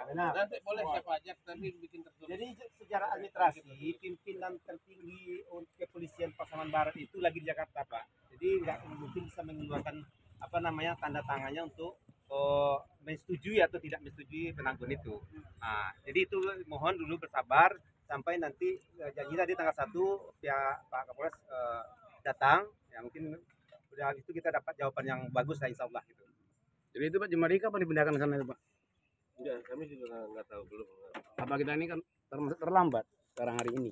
benar. Nanti boleh siapa aja tapi bikin tertulis. Jadi secara administrasi pimpinan tertinggi untuk kepolisian Pasaman Barat itu lagi di Jakarta, Pak. Jadi nggak mungkin bisa mengeluarkan tanda tangannya untuk menyetujui atau tidak menyetujui penangguhan itu. Nah, jadi itu mohon dulu bersabar sampai nanti janji tadi tanggal 1 pihak Pak Kapolres datang, ya mungkin udah itu kita dapat jawaban yang bagus lah insya Allah gitu. Jadi itu Pak Jumadi kapan dipindahkan ke sana itu Pak? Enggak, kami juga nggak tahu belum. Apa kita ini kan termasuk terlambat sekarang hari ini?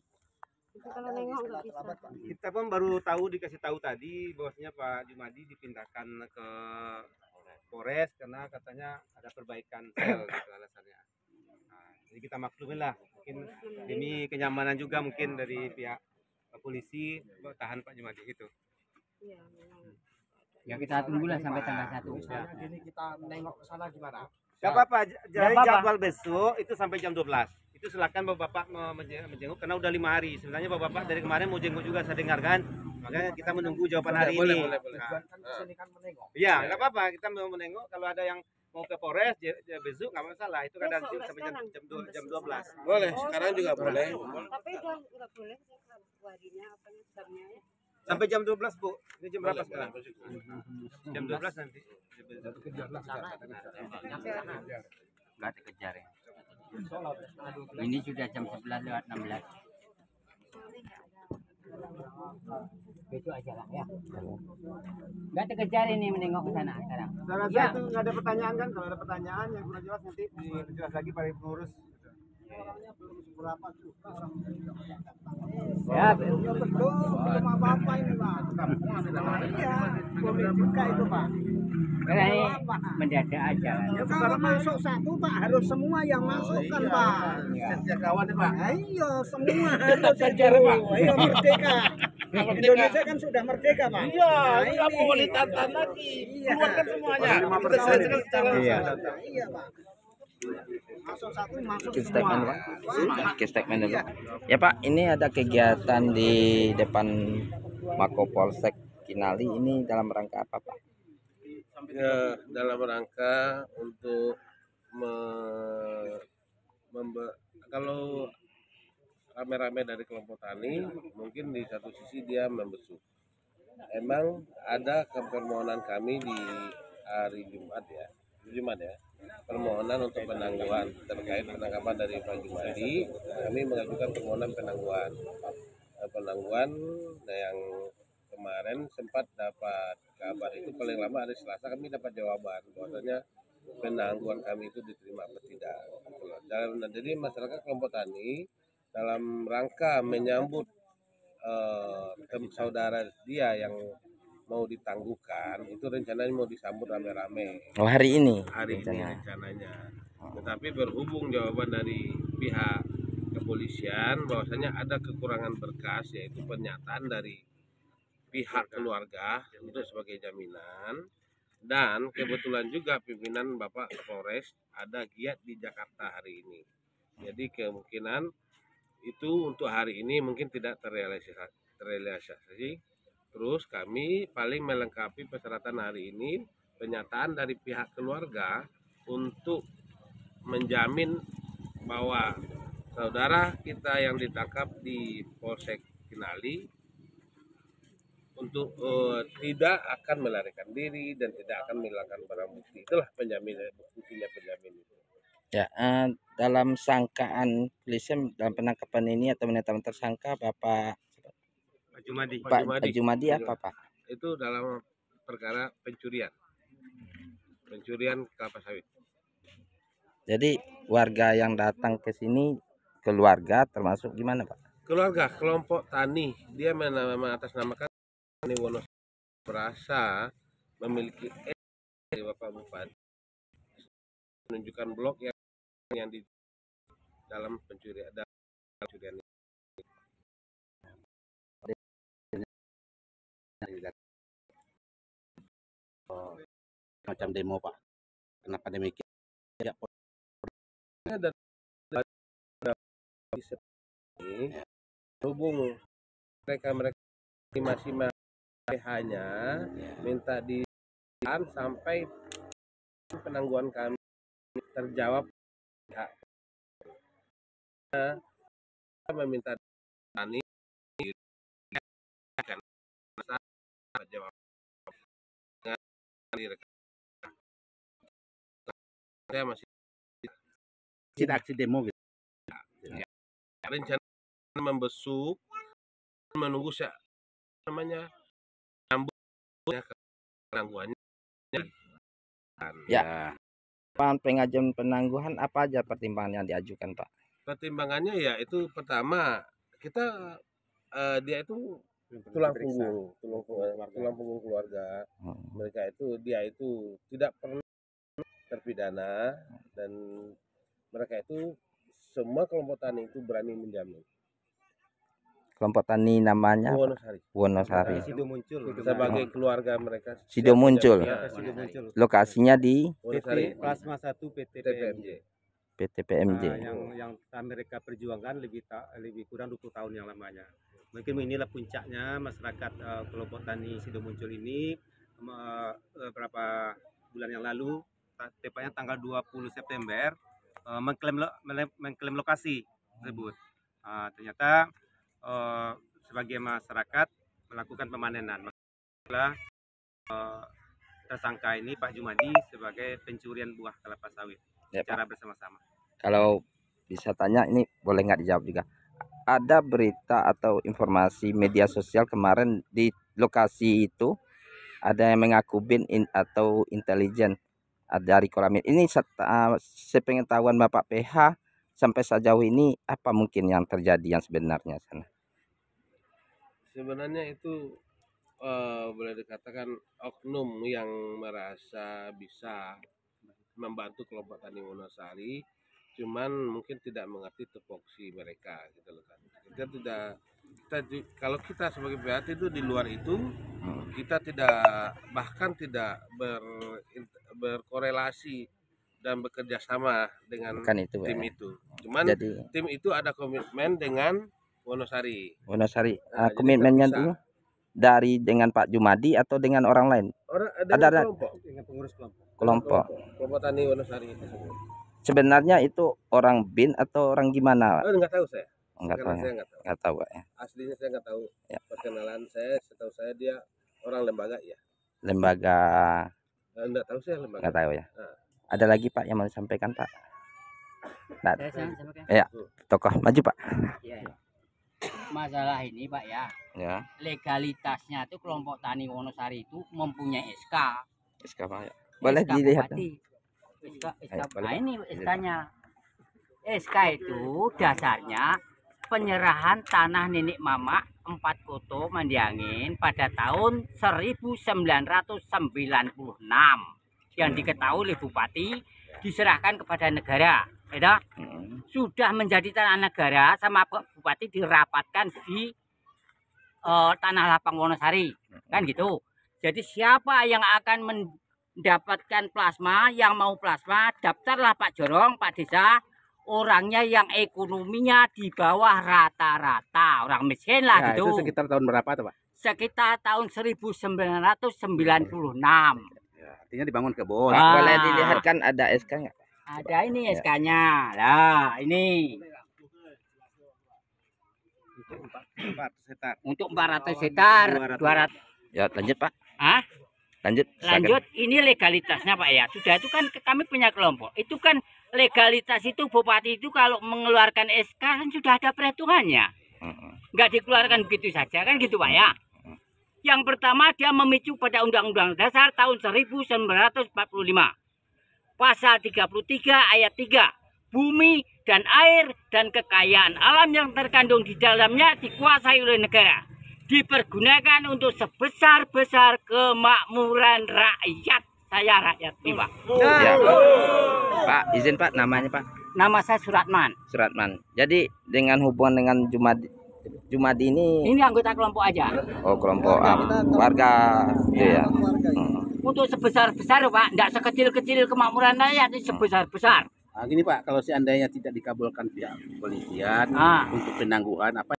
Kalau nengok nggak bisa. Kita pun baru tahu dikasih tahu tadi bahwasanya Pak Jumadi dipindahkan ke Polres karena katanya ada perbaikan sel gitu alasannya. Nah, jadi kita maklumin lah, mungkin demi kenyamanan juga mungkin dari pihak polisi tahan Pak Jumadi gitu. Iya, memang. Ya kita tunggulah sampai tanggal 1. Ya. Gini kita nengok ke sana gimana? Gak apa-apa, jadi apa-apa. jadwal besok itu sampai jam 12. Itu silakan Bapak menjenguk karena udah 5 hari. Sebenarnya Bapak dari kemarin mau jenguk juga saya dengar kan. Makanya kita menunggu jawaban hari ini. Boleh. Nah, Kan kesini kan menengok. iya, nggak apa-apa. Kita mau menengok kalau ada yang mau ke Polres besok nggak masalah. Itu kadang Besok, sampai sekarang. jam 12. Boleh, sekarang juga boleh. Tapi udah nggak boleh harinya apa jamnya ya? Sampai jam 12, Bu. Ini jam berapa sekarang? Jam 12 nanti. Nggak dikejar ya. Ini sudah jam 11 lewat 16. Besok aja lah ya. Nggak dikejar ini menengok ke sana sekarang. Saya rasa itu nggak ada pertanyaan kan? Kalau ada pertanyaan yang kurang jelas nanti dijelas lagi pada pengurus. Ya, Belum apa-apa ini Pak. Iya, boleh juga itu Pak. karena ini mendadak aja. Ya kalau masuk satu Pak harus semua yang masukkan Pak. Setiap kawan Pak. Iya semua harus sejarah Pak. Iya merdeka. Indonesia kan sudah merdeka Pak. Iya, Nah, nggak ini. mau ditantang lagi. Iya. Keluarkan semuanya. 5% Kita selesaikan secara Iya. Iya Pak. Masuk satu masuk Bikin statement semua. Pak. Bikin statement dulu. Ya Pak, ini ada kegiatan di depan Mako Polsek Kinali, ini dalam rangka apa Pak? Ya, dalam rangka untuk kalau rame-rame dari kelompok tani, mungkin di satu sisi dia membesuk. Emang ada permohonan kami di hari Jumat ya, permohonan untuk penangguhan terkait penangkapan dari Pak Jumadi. Kami mengajukan permohonan penangguhan yang kemarin sempat dapat kabar itu paling lama hari Selasa kami dapat jawaban bahwasanya penangguhan kami itu diterima atau tidak. Dan jadi masyarakat kelompok tani dalam rangka menyambut saudara dia yang mau ditangguhkan itu rencananya mau disambut rame-rame Oh hari ini hari ini rencananya. rencananya. Tetapi berhubung jawaban dari pihak kepolisian bahwasanya ada kekurangan berkas yaitu pernyataan dari pihak keluarga untuk sebagai jaminan, dan kebetulan juga pimpinan Bapak Kapolres ada giat di Jakarta hari ini. Jadi kemungkinan itu untuk hari ini mungkin tidak terrealisasi. Terus kami paling melengkapi persyaratan hari ini pernyataan dari pihak keluarga untuk menjamin bahwa saudara kita yang ditangkap di Polsek Kinali untuk tidak akan melarikan diri dan tidak akan menghilangkan barang bukti. Itulah penjamin, buktinya penjamin itu. Ya, dalam sangkaan polisi dalam penangkapan ini atau penetapan tersangka Bapak Jumadi. Pak Jumadi apa Pak? Itu dalam perkara pencurian kelapa sawit. Jadi warga yang datang ke sini keluarga termasuk gimana Pak? Keluarga kelompok tani, dia mengatasnamakan Tani Wonosobo, merasa memiliki dari Bapak Bupati menunjukkan blok yang di dalam pencurian ini. Macam demo Pak. Kenapa demikian? Ya, Ini hubung mereka masih hanya minta ditahan sampai penangguhan kami terjawab pihak kita meminta tani akan jawab saya masih Aksi demo gitu. rencana membesuk menunggu namanya nyambutnya penangguhannya. Ya. Pengajuan penangguhan apa aja pertimbangan yang diajukan, Pak? Pertimbangannya ya itu pertama kita dia itu tulang punggung keluarga. Mereka itu dia itu tidak pernah terpidana dan mereka itu semua kelompok tani itu berani menjamin. Kelompok tani namanya Wonosari. Wonosari. Sido muncul Sebagai keluarga mereka. Sido muncul. Ya, Sido muncul. Lokasinya di Wonosari. PT Plasma 1 PT TPMJ. PT PMJ. yang mereka perjuangkan lebih kurang 20 tahun yang lamanya. Mungkin inilah puncaknya masyarakat kelompok tani Sido muncul ini beberapa bulan yang lalu, tepatnya tanggal 20 September mengklaim lokasi tersebut. Ternyata sebagai masyarakat melakukan pemanenan. Tersangka ini Pak Jumadi sebagai pencurian buah kelapa sawit Ya, secara Pak. bersama-sama. Kalau bisa tanya ini boleh nggak dijawab juga? Ada berita atau informasi media sosial kemarin di lokasi itu ada yang mengaku bin atau intelijen dari Koramil. Ini sepengetahuan Bapak PH sampai sejauh ini apa mungkin yang terjadi yang sebenarnya sana? Sebenarnya itu boleh dikatakan oknum yang merasa bisa membantu kelompok tani Wonosari, cuman mungkin tidak mengerti tupoksi mereka gitu loh kan. Kalau kita sebagai pihak itu di luar itu kita bahkan tidak berkorelasi dan bekerja sama dengan itu, tim ya. itu. Cuman tim itu ada komitmen dengan Wonosari. Wonosari. Nah, komitmennya itu dari dengan Pak Jumadi atau dengan orang lain? Ada kelompok. Dengan pengurus Kelompok. Kelompok tani Wonosari tersebut. Sebenarnya itu orang bin atau orang gimana? Enggak tahu saya. Enggak tahu. Saya enggak tahu. Enggak tahu, Pak, ya. Aslinya saya enggak tahu. Ya. Perkenalan saya, setahu saya dia orang lembaga ya. Lembaga. Enggak tahu saya lembaga. Enggak tahu ya. Nah. Ada lagi Pak yang mau disampaikan, Pak? Nah, Saya sampaikan. ya, tokoh maju, Pak. Ya. Masalah ini Pak ya, Ya, legalitasnya itu kelompok tani Wonosari itu mempunyai SK. SK, Pak. Boleh SK dilihat. Bupati. SK. Boleh, Nah Pak. ini SK-nya. SK itu dasarnya penyerahan tanah nenek mama 4 Koto Mandiangin pada tahun 1996 yang diketahui oleh Bupati diserahkan kepada negara. Ya, sudah menjadi tanah negara sama Bupati dirapatkan di tanah lapang Wonosari, kan gitu. Jadi siapa yang akan mendapatkan plasma, yang mau plasma, daftarlah Pak Jorong, Pak Desa, orangnya yang ekonominya di bawah rata-rata, orang miskin lah gitu. Itu sekitar tahun berapa tuh, Pak? Sekitar tahun 1996. Ya, artinya dibangun kebun. Pak, boleh dilihatkan ada SK nggak? Ada ini SK-nya. Lah, ini. Untuk 400 hektar. 200. Ya, lanjut, Pak. Hah? Lanjut. Lanjut, ini legalitasnya Pak ya. Sudah itu kan kami punya kelompok. Itu kan legalitas itu Bupati itu kalau mengeluarkan SK kan sudah ada perhitungannya. Nggak dikeluarkan begitu saja kan gitu Pak ya. Yang pertama dia memicu pada Undang-Undang Dasar tahun 1945. Pasal 33 ayat 3. Bumi dan air dan kekayaan alam yang terkandung di dalamnya dikuasai oleh negara. Dipergunakan untuk sebesar-besar kemakmuran rakyat. Saya rakyat prima. Ya. Pak, izin Pak, namanya Pak? Nama saya Suratman. Suratman. Jadi dengan hubungan dengan Jumadi ini. Ini anggota kelompok aja. Oh, kelompok warga gitu ya. Untuk sebesar-besar Pak, tidak sekecil-kecil kemakmuran rakyat, itu sebesar-besar. Nah, gini Pak, kalau seandainya tidak dikabulkan pihak kepolisian untuk penangguhan apa?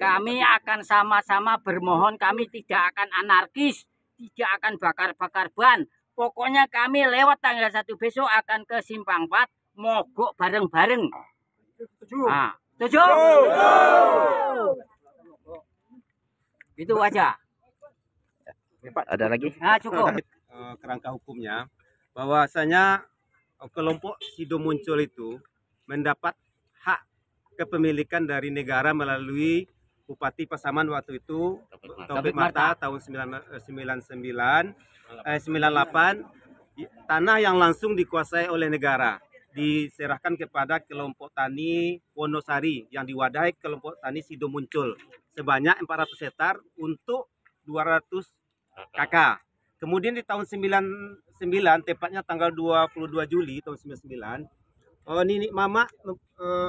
Kami akan sama-sama bermohon, kami tidak akan anarkis, tidak akan bakar-bakar ban. Pokoknya kami lewat tanggal 1 besok akan ke Simpang 4 mogok bareng-bareng. Nah, setuju? Itu aja. Ada lagi? Nah, cukup. Kerangka hukumnya bahwasanya kelompok Sido Muncul itu mendapat hak kepemilikan dari negara melalui Bupati Pasaman waktu itu Taufik Marta tahun 98 tanah yang langsung dikuasai oleh negara diserahkan kepada kelompok tani Wonosari yang diwadahi kelompok tani Sido Muncul sebanyak 400 hektar untuk 200 kakak. Kemudian di tahun 99, tepatnya tanggal 22 Juli tahun 99, Nini Mama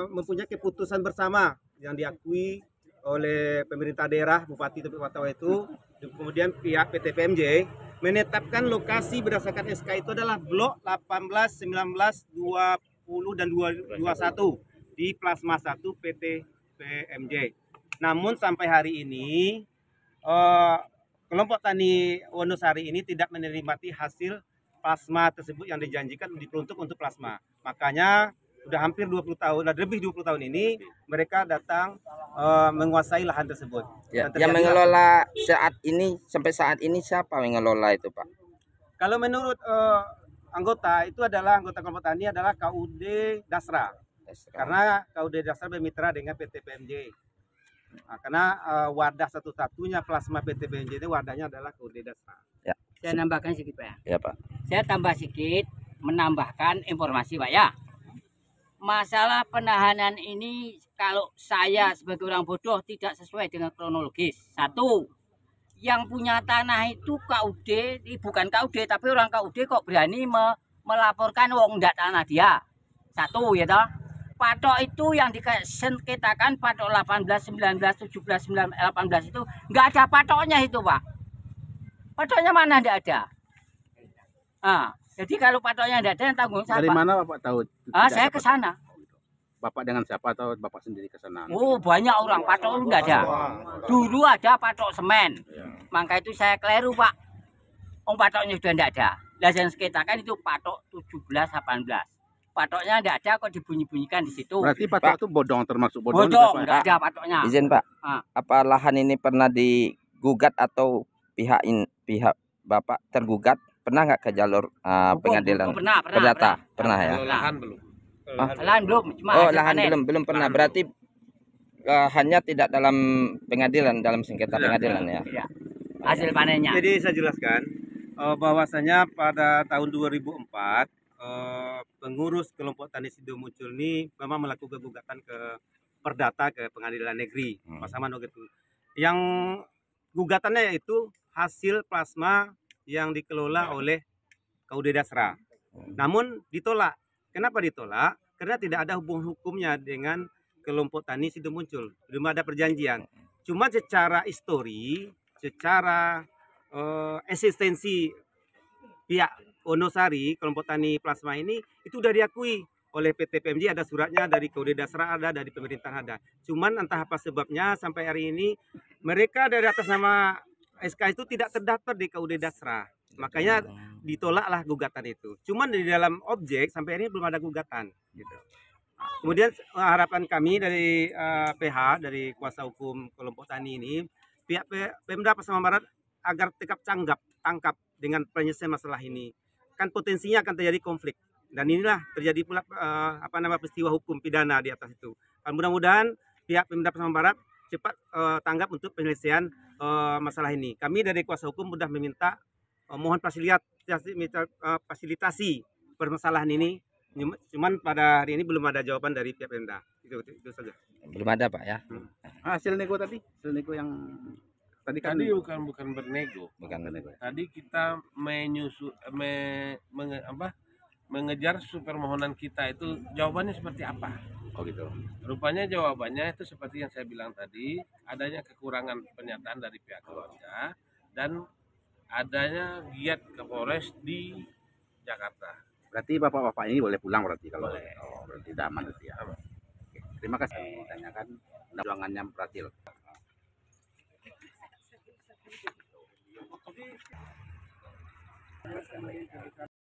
mempunyai keputusan bersama yang diakui oleh pemerintah daerah Bupati Taufik Marta itu, kemudian pihak PT PMJ menetapkan lokasi berdasarkan SK itu adalah blok 18, 19, 20 dan 21 di Plasma 1 PT PMJ. Namun sampai hari ini kelompok tani Wonosari ini tidak menikmati hasil plasma tersebut yang dijanjikan diperuntuk untuk plasma. Makanya sudah hampir 20 tahun, lebih 20 tahun ini mereka datang menguasai lahan tersebut. Ya, yang mengelola sampai saat ini siapa mengelola itu, Pak? Kalau menurut anggota itu adalah anggota kelompok tani adalah KUD Dasra. Karena KUD Dasra bermitra dengan PT PMJ. Nah, karena wadah satu-satunya plasma PT PMJ itu wadahnya adalah KUD Dasra. Ya. Saya nambahkan sedikit, Pak. Ya, Pak. Saya tambah sedikit menambahkan informasi, Pak ya. Masalah penahanan ini kalau saya sebagai orang bodoh tidak sesuai dengan kronologis. Satu, yang punya tanah itu KUD, bukan KUD tapi orang KUD kok berani melaporkan wong ndak tanah dia. Satu ya toh. Patok itu yang disengketakan patok 18, 19, 17, 19, 18 itu nggak ada patoknya itu, Pak. Patoknya mana ndak ada. Jadi kalau patoknya ndak ada yang tanggung siapa? Dari mana Bapak tahu? Saya ke sana. Bapak dengan siapa atau Bapak sendiri ke sana? Oh, banyak orang patok ndak ada. Dulu ada patok semen. Maka itu saya keliru, Pak. Patoknya sudah ndak ada. Lah yang sekitakan itu patok 17, 18. Patoknya ndak ada kok dibunyi-bunyikan di situ. Berarti patok itu bodong, termasuk bodong. Bodong, nggak ada patoknya. Izin, Pak. Apa lahan ini pernah digugat atau pihak Bapak tergugat? Pernah nggak ke jalur pengadilan? Pernah ya? Lahan belum. Lahan belum, cuma lahan belum pernah. Berarti hanya tidak dalam pengadilan, dalam sengketa pengadilan ya. Iya. Hasil panennya. Jadi saya jelaskan bahwasanya pada tahun 2004 pengurus kelompok tani Sido Muncul ini memang melakukan gugatan ke perdata ke pengadilan negeri Pasaman itu. Yang gugatannya yaitu hasil plasma yang dikelola oleh KUD Dasra. Namun ditolak. Kenapa ditolak? Karena tidak ada hubungan hukumnya dengan kelompok tani Sido Muncul. Belum ada perjanjian. Cuma secara histori, secara eksistensi pihak Wonosari, kelompok tani plasma ini itu sudah diakui oleh PT PMJ, ada suratnya dari KUD Dasra, ada dari pemerintah ada. Cuman entah apa sebabnya sampai hari ini mereka dari atas nama SK itu tidak terdaftar di KUD Dasra. Makanya ditolaklah gugatan itu. Cuman di dalam objek sampai hari ini belum ada gugatan gitu. Kemudian harapan kami dari PH, dari kuasa hukum kelompok tani ini, pihak Pemda Pasaman Barat agar tetap tangkap dengan penyelesaian masalah ini. Kan potensinya akan terjadi konflik. Dan inilah terjadi pula peristiwa hukum pidana di atas itu. Mudah-mudahan pihak Pemda Pasaman Barat cepat tanggap untuk penyelesaian masalah ini. Kami dari kuasa hukum sudah meminta mohon fasilitasi permasalahan ini. Cuman pada hari ini belum ada jawaban dari pihak Pemda. Itu saja. Belum ada, Pak ya. Hasil nego tadi, hasil nego yang tadi kan bukan bernego. Bukan nego. Tadi kita mengejar permohonan kita itu jawabannya seperti apa? Oh gitu. Rupanya jawabannya itu seperti yang saya bilang tadi, adanya kekurangan pernyataan dari pihak keluarga dan adanya giat Kapolres di Jakarta. Berarti bapak-bapak ini boleh pulang berarti kalau Boleh. berarti tidak aman berarti ya. Oke. Terima kasih. Tanyakan perjuangannya berhasil.